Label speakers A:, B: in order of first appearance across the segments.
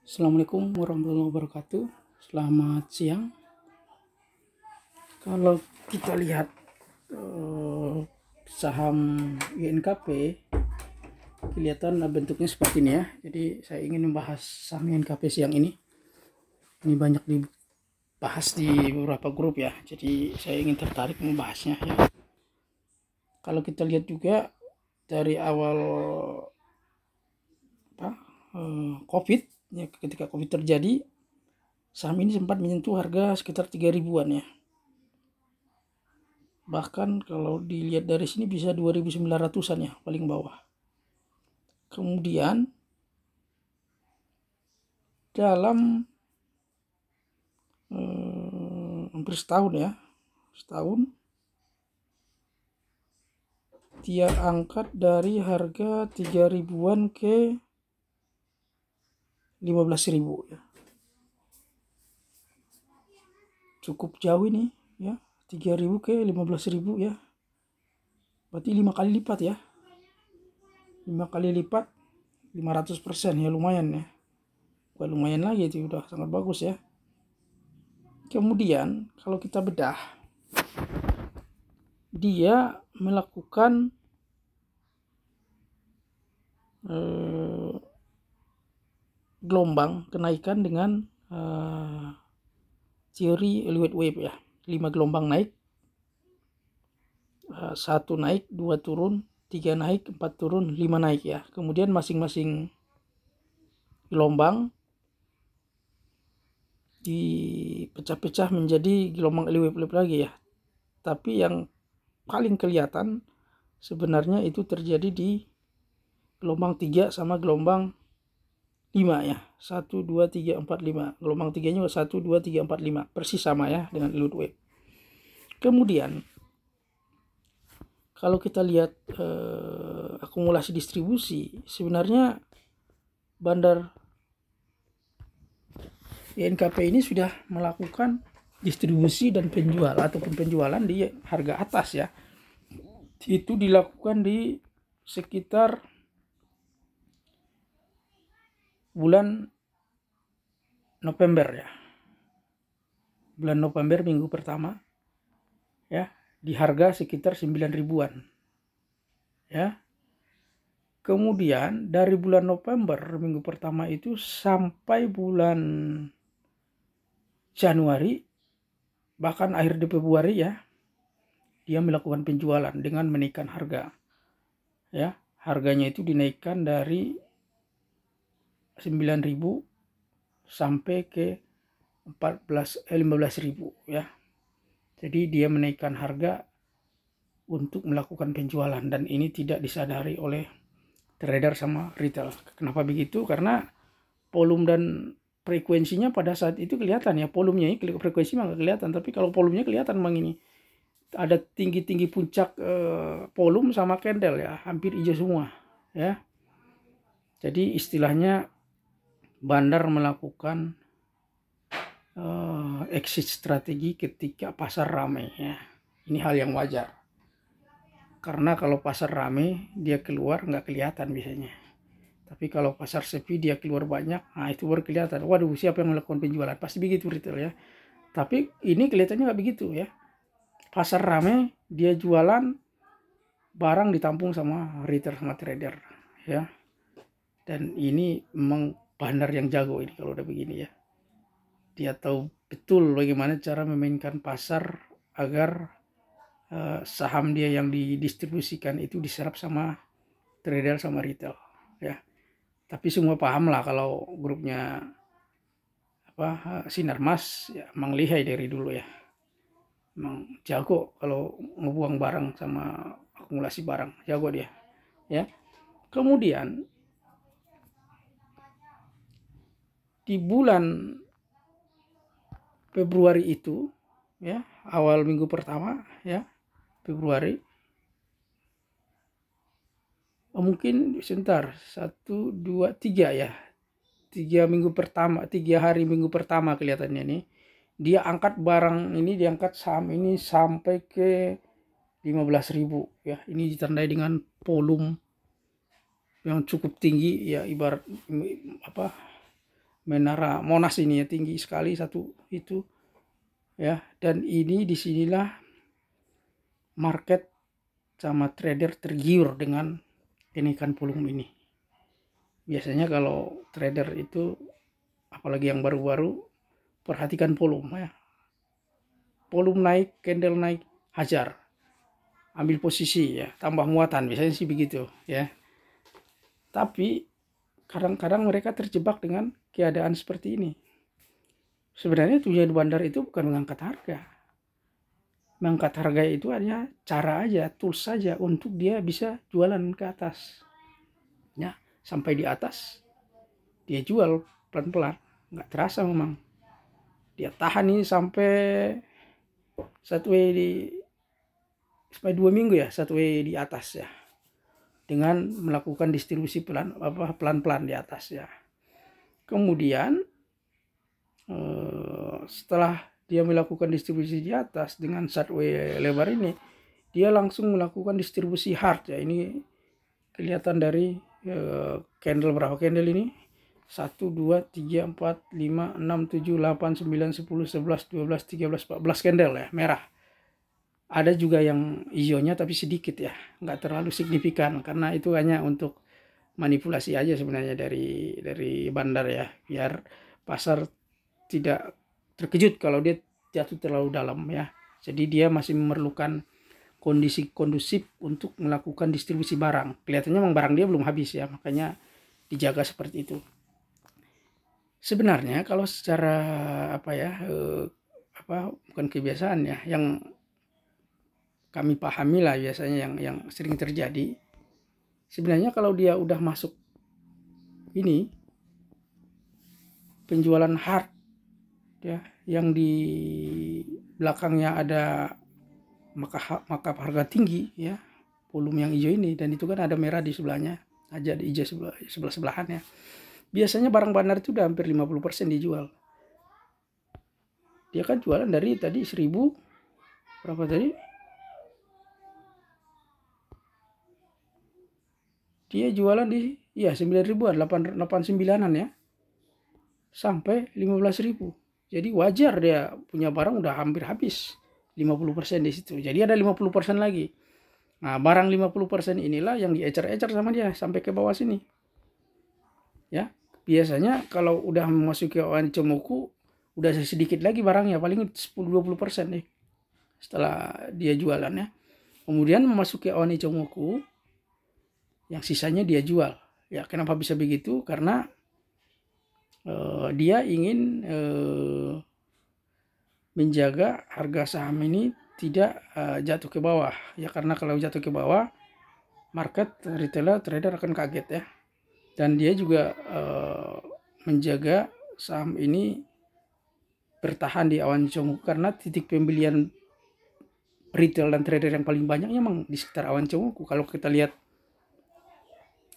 A: Assalamualaikum warahmatullahi wabarakatuh. Selamat siang. Kalau kita lihat saham INKP, kelihatan bentuknya seperti ini ya. Jadi saya ingin membahas saham INKP siang ini. Ini banyak dibahas di beberapa grup ya. Jadi saya ingin tertarik membahasnya ya. Kalau kita lihat juga dari awal COVID ya, ketika COVID terjadi, saham ini sempat menyentuh harga sekitar 3 ribuan ya. Bahkan kalau dilihat dari sini bisa 2.900-an ya paling bawah. Kemudian dalam hampir setahun dia angkat dari harga 3 ribuan ke 15.000 ya. Cukup jauh ini ya, 3.000 ke 15.000 ya. Berarti 5 kali lipat ya. 5 kali lipat 500% ya, lumayan ya. Bukan lumayan lagi, itu udah sangat bagus ya. Kemudian kalau kita bedah, dia melakukan gelombang kenaikan dengan teori Elliott Wave ya. 5 gelombang naik, 1 naik, 2 turun, 3 naik, 4 turun, 5 naik ya. Kemudian masing-masing gelombang dipecah-pecah menjadi gelombang Elliott Wave lagi ya. Tapi yang paling kelihatan sebenarnya itu terjadi di gelombang 3 sama gelombang 5 ya. 1, 2, 3, 4, 5. Gelombang 3 nya 1, 2, 3, 4, 5. Persis sama ya dengan Elliott Wave. Kemudian kalau kita lihat akumulasi distribusi, sebenarnya bandar INKP ini sudah melakukan distribusi dan penjualan di harga atas ya. Itu dilakukan di sekitar bulan November ya. Bulan November minggu pertama ya, di harga sekitar 9 ribuan ya. Kemudian dari bulan November minggu pertama itu sampai bulan Januari, bahkan akhir di Februari ya, dia melakukan penjualan dengan menaikkan harga ya. Harganya itu dinaikkan dari 9.000 sampai ke 15.000 ya. Jadi dia menaikkan harga untuk melakukan penjualan, dan ini tidak disadari oleh trader sama retail. Kenapa begitu? Karena volume dan frekuensinya pada saat itu kelihatan ya. Volumenya ini, frekuensi mah nggak kelihatan, tapi kalau volumenya kelihatan bang, ini ada tinggi-tinggi puncak volume sama candle ya, hampir hijau semua ya. Jadi istilahnya bandar melakukan exit strategi ketika pasar ramai ya. Ini hal yang wajar, karena kalau pasar ramai dia keluar nggak kelihatan biasanya. Tapi kalau pasar sepi dia keluar banyak, nah itu baru kelihatan. Waduh, siapa yang melakukan penjualan? Pasti begitu retail ya. Tapi ini kelihatannya nggak begitu ya. Pasar ramai dia jualan, barang ditampung sama retail sama trader ya. Dan ini memang bandar yang jago ini kalau udah begini ya. Dia tahu betul bagaimana cara memainkan pasar agar saham dia yang didistribusikan itu diserap sama trader sama retail ya. Tapi semua paham lah kalau grupnya Sinarmas ya, emang lihai dari dulu ya, emang jago kalau ngebuang barang sama akumulasi barang, jago dia ya. Kemudian di bulan Februari itu ya, awal minggu pertama ya Februari, mungkin sebentar 1, 2, 3 ya, 3 hari minggu pertama kelihatannya nih, dia angkat barang ini, diangkat saham ini sampai ke 15.000 ya. Ini ditandai dengan volume yang cukup tinggi ya, ibarat Menara Monas ini ya, tinggi sekali satu itu ya. Dan ini disinilah market sama trader tergiur dengan kenaikan volume ini. Biasanya kalau trader itu, apalagi yang baru-baru, perhatikan volume ya. Volume naik, candle naik, hajar, ambil posisi ya, tambah muatan, biasanya sih begitu ya. Tapi kadang-kadang mereka terjebak dengan keadaan seperti ini. Sebenarnya tujuan bandar itu bukan mengangkat harga. Mengangkat harga itu hanya cara aja, tools saja untuk dia bisa jualan ke atas. Ya, sampai di atas dia jual pelan-pelan, nggak terasa memang. Dia tahan ini sampai sampai 2 minggu ya, satu di atas ya, dengan melakukan distribusi pelan-pelan di atas ya. Kemudian setelah dia melakukan distribusi di atas dengan sideways lebar ini, dia langsung melakukan distribusi hard ya. Ini kelihatan dari candle, berapa candle ini? 1, 2, 3, 4, 5, 6, 7, 8, 9, 10, 11, 12, 13, 14 candle ya, merah. Ada juga yang hijaunya tapi sedikit ya, nggak terlalu signifikan, karena itu hanya untuk manipulasi aja sebenarnya dari bandar ya, biar pasar tidak terkejut kalau dia jatuh terlalu dalam ya. Jadi dia masih memerlukan kondisi kondusif untuk melakukan distribusi barang. Kelihatannya memang barang dia belum habis ya, makanya dijaga seperti itu. Sebenarnya kalau secara bukan kebiasaan ya, yang kami pahami lah biasanya yang sering terjadi. Sebenarnya kalau dia udah masuk ini penjualan hard ya, yang di belakangnya ada maka harga tinggi ya, volume yang hijau ini, dan itu kan ada merah di sebelahnya aja, di hijau sebelah-sebelahan ya. Biasanya barang bandar itu udah hampir 50% dijual. Dia kan jualan dari tadi 1000 berapa tadi? Dia jualan di 9.000-an, 89-an ya. Sampai 15.000. Jadi wajar dia punya barang udah hampir habis 50% di situ. Jadi ada 50% lagi. Nah, barang 50% inilah yang diecer-ecer sama dia sampai ke bawah sini. Ya. Biasanya kalau udah memasuki awan Ichimoku udah sedikit lagi barangnya, paling 10-20% nih setelah dia jualannya. Kemudian memasuki awan Ichimoku, yang sisanya dia jual. Ya, kenapa bisa begitu? Karena dia ingin menjaga harga saham ini tidak jatuh ke bawah ya, karena kalau jatuh ke bawah market, retailer, trader akan kaget ya. Dan dia juga menjaga saham ini bertahan di awan Ichimoku, karena titik pembelian retail dan trader yang paling banyak memang di sekitar awan Ichimoku. Kalau kita lihat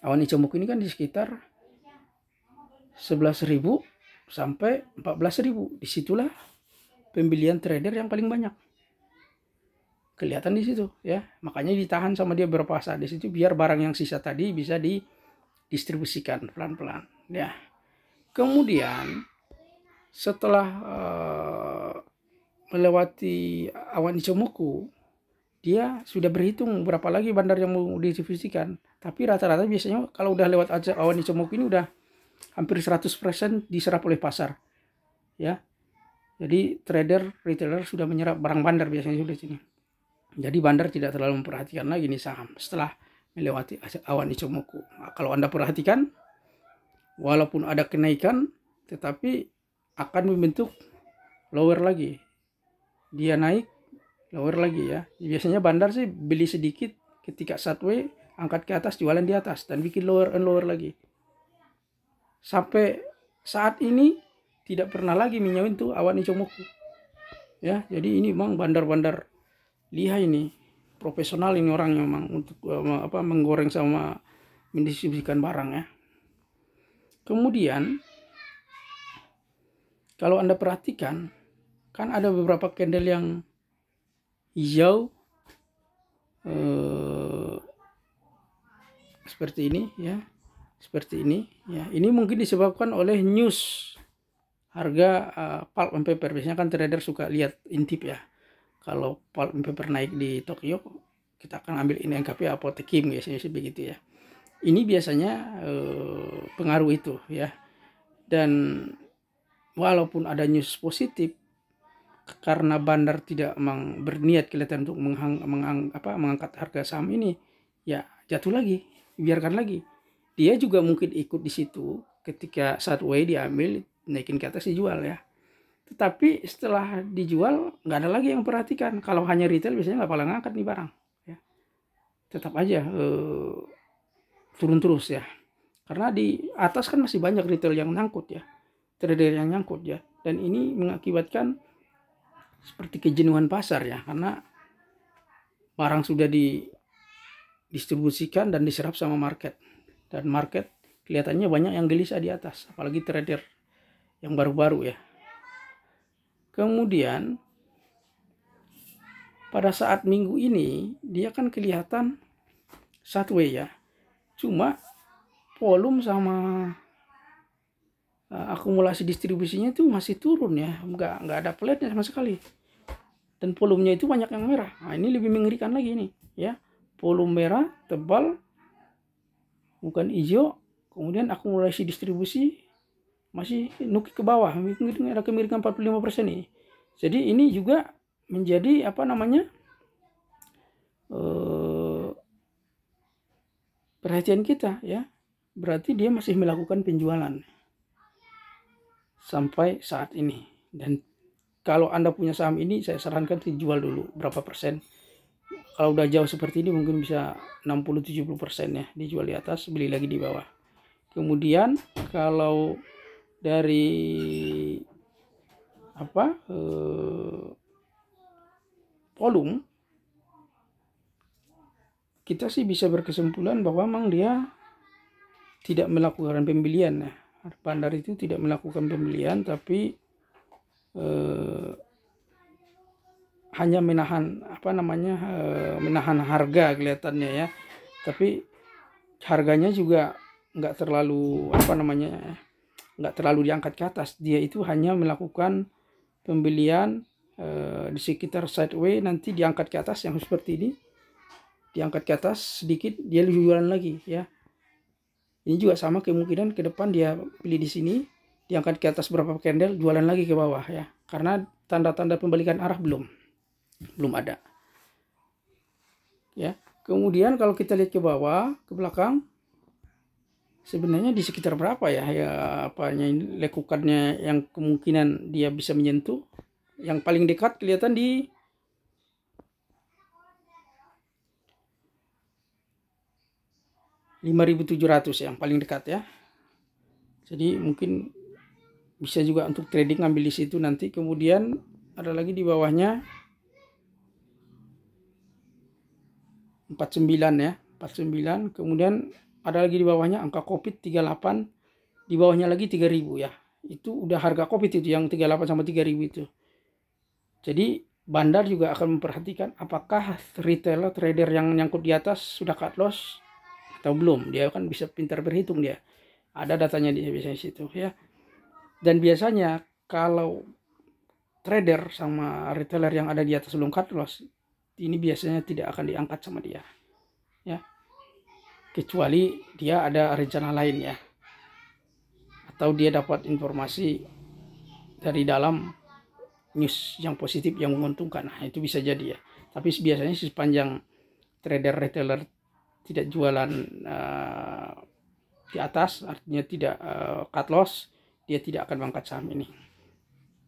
A: awan Ichimoku ini kan di sekitar 11.000 sampai 14.000. Disitulah pembelian trader yang paling banyak. Kelihatan di situ ya. Makanya ditahan sama dia beberapa saat di situ, biar barang yang sisa tadi bisa didistribusikan pelan-pelan ya. Kemudian setelah melewati awan Ichimoku, dia sudah berhitung berapa lagi bandar yang mau didistribusikan. Tapi rata-rata biasanya kalau udah lewat awan Ichimoku ini udah hampir 100% diserap oleh pasar ya. Jadi trader, retailer sudah menyerap barang bandar biasanya sudah sini. Jadi bandar tidak terlalu memperhatikan lagi nih saham setelah melewati awan Ichimoku. Nah, kalau Anda perhatikan, walaupun ada kenaikan, tetapi akan membentuk lower lagi. Dia naik, lower lagi ya. Biasanya bandar sih beli sedikit, ketika sideways angkat ke atas, jualan di atas, dan bikin lower and lower lagi. Sampai saat ini tidak pernah lagi menyawin tuh awan Ichimoku ya. Jadi ini memang bandar-bandar lihai ini, profesional ini orangnya memang untuk menggoreng sama mendistribusikan barang ya. Kemudian kalau Anda perhatikan, kan ada beberapa candle yang hijau seperti ini ya, seperti ini ya. Ini mungkin disebabkan oleh news harga pulp and paper. Biasanya kan trader suka lihat intip ya. Kalau pulp and paper naik di Tokyo, kita akan ambil ini NKP Apotekim biasanya begitu ya. Ini biasanya pengaruh itu ya. Dan walaupun ada news positif, karena bandar tidak berniat kelihatan untuk mengangkat harga saham ini, ya jatuh lagi, biarkan lagi. Dia juga mungkin ikut di situ ketika sideway diambil, naikin ke atas dijual ya. Tetapi setelah dijual nggak ada lagi yang perhatikan. Kalau hanya retail biasanya nggak pernah ngangkat nih barang ya. Tetap aja turun terus ya. Karena di atas kan masih banyak retail yang nyangkut ya, trader yang nyangkut ya. Dan ini mengakibatkan seperti kejenuhan pasar ya, karena barang sudah didistribusikan dan diserap sama market. Dan market kelihatannya banyak yang gelisah di atas, apalagi trader yang baru-baru ya. Kemudian pada saat minggu ini dia kan kelihatan sideways ya. Cuma volume sama akumulasi distribusinya itu masih turun ya, nggak ada flatnya sama sekali. Dan volumenya itu banyak yang merah. Nah, ini lebih mengerikan lagi nih ya. Volume merah tebal, bukan hijau. Kemudian akumulasi distribusi masih nukik ke bawah, ada kemirikan 45% nih. Jadi ini juga menjadi perhatian kita ya. Berarti dia masih melakukan penjualan sampai saat ini. Dan kalau Anda punya saham ini, saya sarankan dijual dulu berapa persen. Kalau udah jauh seperti ini mungkin bisa 60-70% ya, dijual di atas, beli lagi di bawah. Kemudian kalau dari volume, kita sih bisa berkesimpulan bahwa memang dia tidak melakukan pembelian ya. Bandar itu tidak melakukan pembelian, tapi hanya menahan menahan harga kelihatannya ya. Tapi harganya juga nggak terlalu nggak terlalu diangkat ke atas. Dia itu hanya melakukan pembelian di sekitar sideway, nanti diangkat ke atas yang seperti ini, diangkat ke atas sedikit, dia jualan lagi ya. Ini juga sama, kemungkinan ke depan dia beli di sini, diangkat ke atas berapa candle, jualan lagi ke bawah ya. Karena tanda-tanda pembalikan arah belum ada. Ya. Kemudian kalau kita lihat ke bawah, ke belakang, sebenarnya di sekitar berapa ya lekukannya yang kemungkinan dia bisa menyentuh. Yang paling dekat kelihatan di 5.700 yang paling dekat ya. Jadi mungkin bisa juga untuk trading ngambil di situ nanti. Kemudian ada lagi di bawahnya 49 ya, 49. Kemudian ada lagi di bawahnya angka Covid 38, di bawahnya lagi 3.000 ya. Itu udah harga Covid itu yang 38 sama 3.000 itu. Jadi bandar juga akan memperhatikan apakah retailer trader yang nyangkut di atas sudah cut loss atau belum. Dia kan bisa pintar berhitung, dia ada datanya di biasanya situ ya. Dan biasanya kalau trader sama retailer yang ada di atas belum cut loss, ini biasanya tidak akan diangkat sama dia ya, kecuali dia ada rencana lain ya, atau dia dapat informasi dari dalam news yang positif yang menguntungkan. Nah, itu bisa jadi ya. Tapi biasanya sepanjang trader retailer tidak jualan di atas, artinya tidak cut loss, dia tidak akan mengangkat saham ini.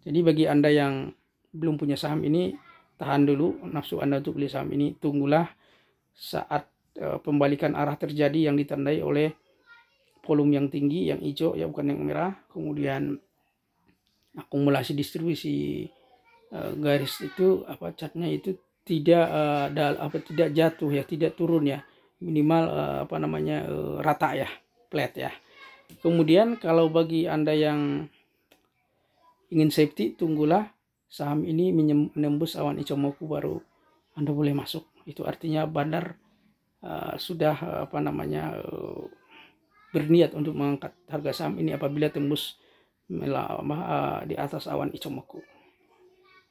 A: Jadi bagi Anda yang belum punya saham ini, tahan dulu nafsu Anda untuk beli saham ini. Tunggulah saat pembalikan arah terjadi yang ditandai oleh volume yang tinggi, yang hijau ya, bukan yang merah. Kemudian akumulasi distribusi garis itu catnya itu tidak tidak jatuh ya, tidak turun ya, minimal rata ya, flat ya. Kemudian kalau bagi Anda yang ingin safety, tunggulah saham ini menembus awan Ichimoku, baru Anda boleh masuk. Itu artinya bandar sudah berniat untuk mengangkat harga saham ini apabila tembus di atas awan Ichimoku.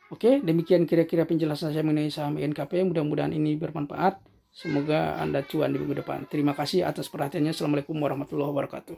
A: Oke, demikian kira-kira penjelasan saya mengenai saham INKP. Mudah-mudahan ini bermanfaat. Semoga Anda cuan di minggu depan. Terima kasih atas perhatiannya. Assalamualaikum warahmatullahi wabarakatuh.